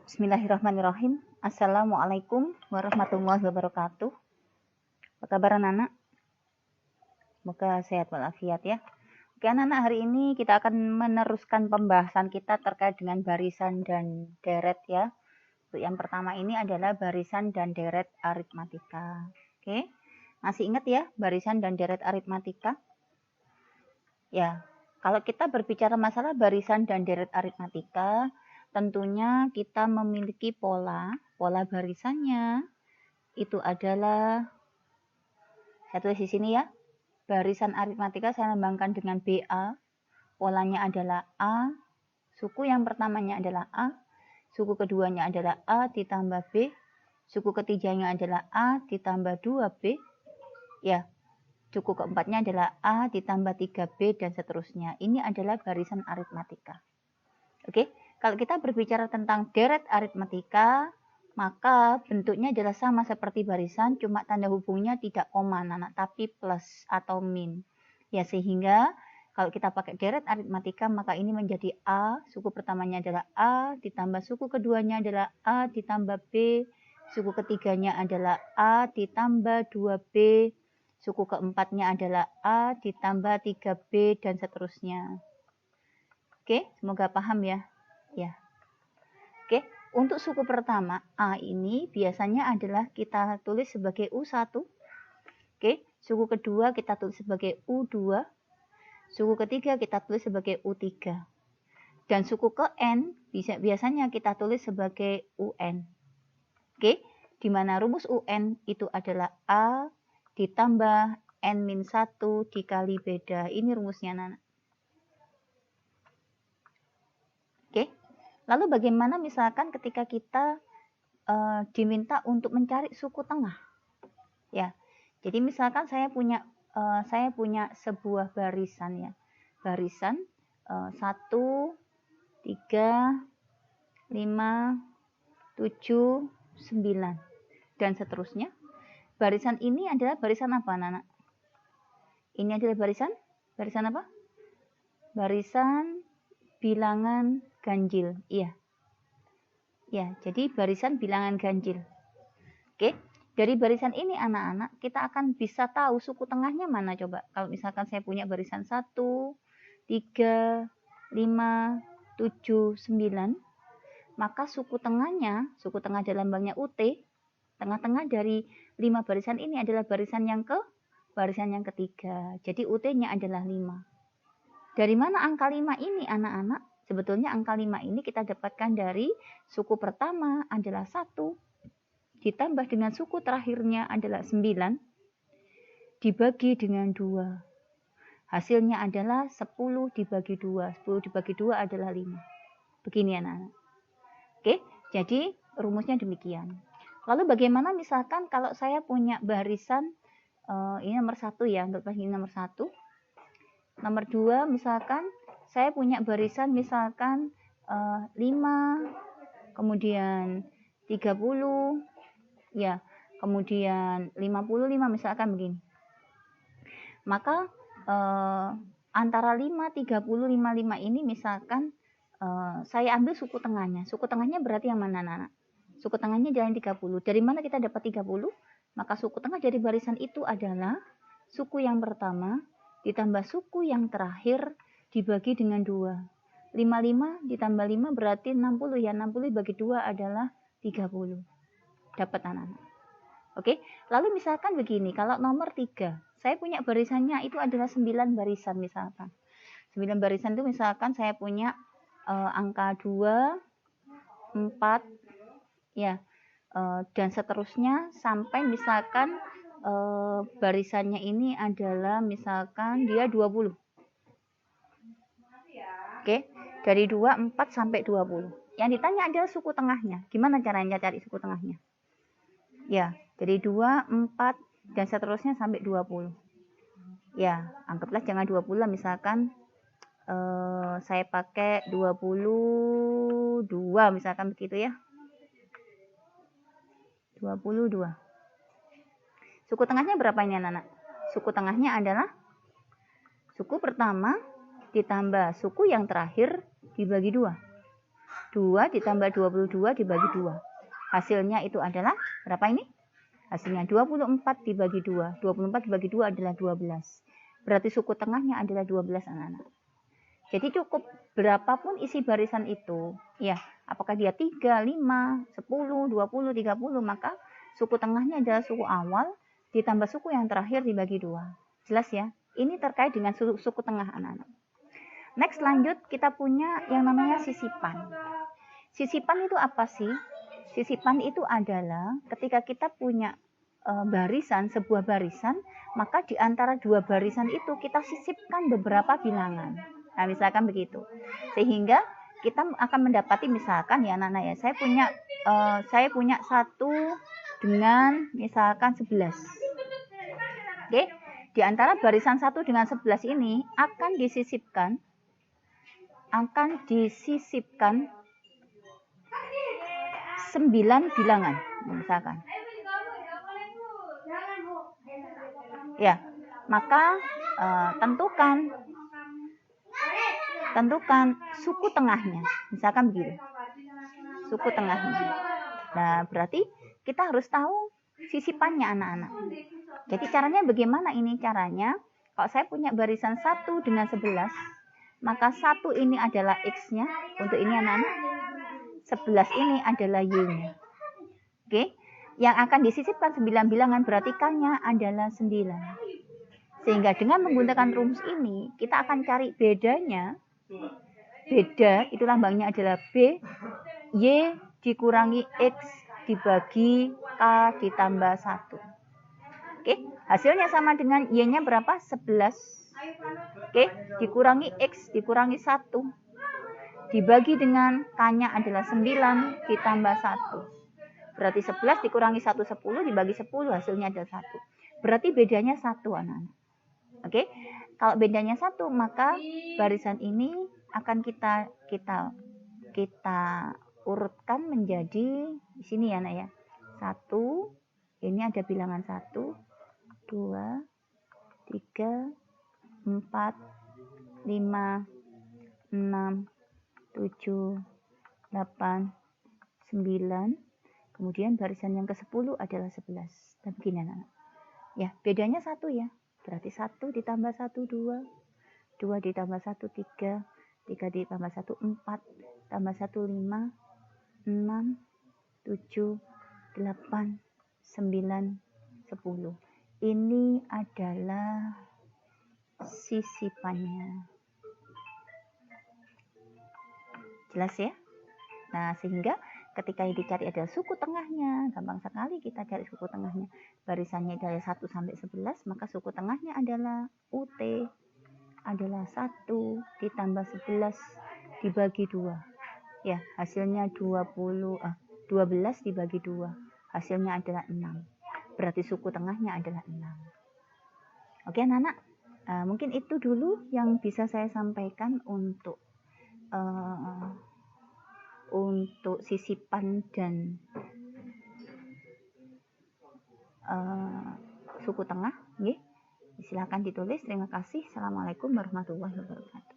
Bismillahirrahmanirrahim. Assalamualaikum warahmatullahi wabarakatuh. Apa kabar anak-anak? Semoga sehat walafiat ya. Oke anak-anak, hari ini kita akan meneruskan pembahasan kita terkait dengan barisan dan deret ya. Untuk yang pertama ini adalah barisan dan deret aritmatika. Oke, masih ingat ya barisan dan deret aritmatika? Ya, kalau kita berbicara masalah barisan dan deret aritmatika, tentunya kita memiliki pola barisannya itu adalah, saya tulis di sini ya, barisan aritmatika saya lambangkan dengan BA, polanya adalah A, suku yang pertamanya adalah A, suku keduanya adalah A ditambah B, suku ketiganya adalah A ditambah 2B, ya, suku keempatnya adalah A ditambah 3B dan seterusnya. Ini adalah barisan aritmatika. Oke. Kalau kita berbicara tentang deret aritmatika, maka bentuknya adalah sama seperti barisan, cuma tanda hubungnya tidak koma, anak, tapi plus atau min. Ya, sehingga kalau kita pakai deret aritmatika, maka ini menjadi A, suku pertamanya adalah A, ditambah suku keduanya adalah A, ditambah B, suku ketiganya adalah A, ditambah 2B, suku keempatnya adalah A, ditambah 3B, dan seterusnya. Oke, semoga paham ya. Ya. Oke, untuk suku pertama A ini biasanya adalah kita tulis sebagai U1. Oke, suku kedua kita tulis sebagai U2. Suku ketiga kita tulis sebagai U3. Dan suku ke N biasanya kita tulis sebagai UN. Oke, di mana rumus UN itu adalah A ditambah N-1 dikali beda. Ini rumusnya anak. Oke. Lalu bagaimana misalkan ketika kita diminta untuk mencari suku tengah? Ya. Jadi misalkan saya punya sebuah barisan ya. Barisan 1 3 5 7 9 dan seterusnya. Barisan ini adalah barisan apa, anak-anak? Ini adalah barisan apa? Barisan bilangan ganjil, iya. Ya, jadi barisan bilangan ganjil. Oke, dari barisan ini anak-anak kita akan bisa tahu suku tengahnya mana coba. Kalau misalkan saya punya barisan 1, 3, 5, 7, 9, maka suku tengah adalah lambangnya UT. Tengah-tengah dari 5 barisan ini adalah barisan yang ketiga. Jadi UT-nya adalah 5. Dari mana angka 5 ini anak-anak? Sebetulnya angka 5 ini kita dapatkan dari suku pertama adalah 1, ditambah dengan suku terakhirnya adalah 9, dibagi dengan 2. Hasilnya adalah 10 dibagi 2. 10 dibagi 2 adalah 5. Begini anak-anak. Oke, jadi rumusnya demikian. Lalu bagaimana misalkan kalau saya punya barisan, ini nomor 1 ya, untuk ini nomor 1. Nomor 2 misalkan saya punya barisan misalkan 5, kemudian 30, ya, kemudian 55 misalkan begini. Maka antara 5, 30, 55 ini misalkan saya ambil suku tengahnya. Suku tengahnya berarti yang mana, anak? Suku tengahnya jalan 30. Dari mana kita dapat 30? Maka suku tengah dari barisan itu adalah suku yang pertama ditambah suku yang terakhir dibagi dengan 2. 55 ditambah 5 berarti 60 ya. 60 bagi 2 adalah 30. Dapat anak-anak. Oke, lalu misalkan begini, kalau nomor 3, saya punya barisannya itu adalah 9 barisan misalkan. 9 barisan itu misalkan saya punya angka 2, 4, ya, dan seterusnya sampai misalkan barisannya ini adalah misalkan dia 20. Oke, dari 2, 4 sampai 20. Yang ditanya adalah suku tengahnya. Gimana caranya cari suku tengahnya? Ya, dari 2, 4 dan seterusnya sampai 20. Ya, anggaplah jangan 20 lah, misalkan saya pakai 22 misalkan begitu ya. 22. Suku tengahnya berapa ini anak-anak? Suku tengahnya adalah suku pertama ditambah suku yang terakhir dibagi 2. 2 ditambah 22 dibagi 2. Hasilnya itu adalah berapa ini? Hasilnya 24 dibagi 2. 24 dibagi 2 adalah 12. Berarti suku tengahnya adalah 12 anak-anak. Jadi cukup berapapun isi barisan itu, ya, apakah dia 3, 5, 10, 20, 30, maka suku tengahnya adalah suku awal ditambah suku yang terakhir dibagi 2. Jelas ya? Ini terkait dengan suku tengah anak-anak. Next lanjut, kita punya yang namanya sisipan. Sisipan itu apa sih? Sisipan itu adalah ketika kita punya barisan, sebuah barisan, maka di antara dua barisan itu kita sisipkan beberapa bilangan. Nah, misalkan begitu. Sehingga kita akan mendapati misalkan ya anak-anak ya, saya punya 1 dengan misalkan 11. Oke. Di antara barisan 1 dengan 11 ini akan disisipkan 9 bilangan misalkan. Ya, maka tentukan suku tengahnya, misalkan begitu, suku tengahnya. Nah, berarti kita harus tahu sisipannya anak-anak. Jadi caranya bagaimana ini caranya? Kalau saya punya barisan 1 dengan 11, maka 1 ini adalah X-nya, untuk ini anak-anak, 11 ini adalah Y-nya. Oke, yang akan disisipkan 9 bilangan berarti K-nya adalah 9. Sehingga dengan menggunakan rumus ini, kita akan cari bedanya. Beda itu lambangnya adalah B, Y dikurangi X dibagi K ditambah 1. Oke, hasilnya sama dengan Y-nya berapa? 11. Oke, dikurangi X dikurangi 1. Dibagi dengan K-nya adalah 9 ditambah 1. Berarti 11 dikurangi 1, 10 dibagi 10 hasilnya adalah 1. Berarti bedanya 1 anak-anak. Oke, kalau bedanya 1 maka barisan ini akan kita urutkan menjadi di sini ya anak ya. 1, ini ada bilangan 1, 2, 3, 4, 5, 6, 7, 8, 9. Kemudian barisan yang ke-10 adalah 11. Dan begini anak-anak. Ya, bedanya 1 ya. Berarti 1 ditambah 1, 2. 2 ditambah 1, 3. 3 ditambah 1, 4. Tambah 1, 5. 6, 7, 8, 9, 10. Ini adalah sisipannya. Jelas ya? Nah, sehingga ketika yang dicari adalah suku tengahnya, gampang sekali kita cari suku tengahnya. Barisannya dari 1 sampai 11, maka suku tengahnya adalah UT adalah 1 ditambah 11 dibagi 2. Ya, hasilnya 12 dibagi 2. Hasilnya adalah 6. Berarti suku tengahnya adalah 6. Oke anak-anak, mungkin itu dulu yang bisa saya sampaikan untuk sisipan dan suku tengah. Silakan ditulis. Terima kasih. Assalamualaikum warahmatullahi wabarakatuh.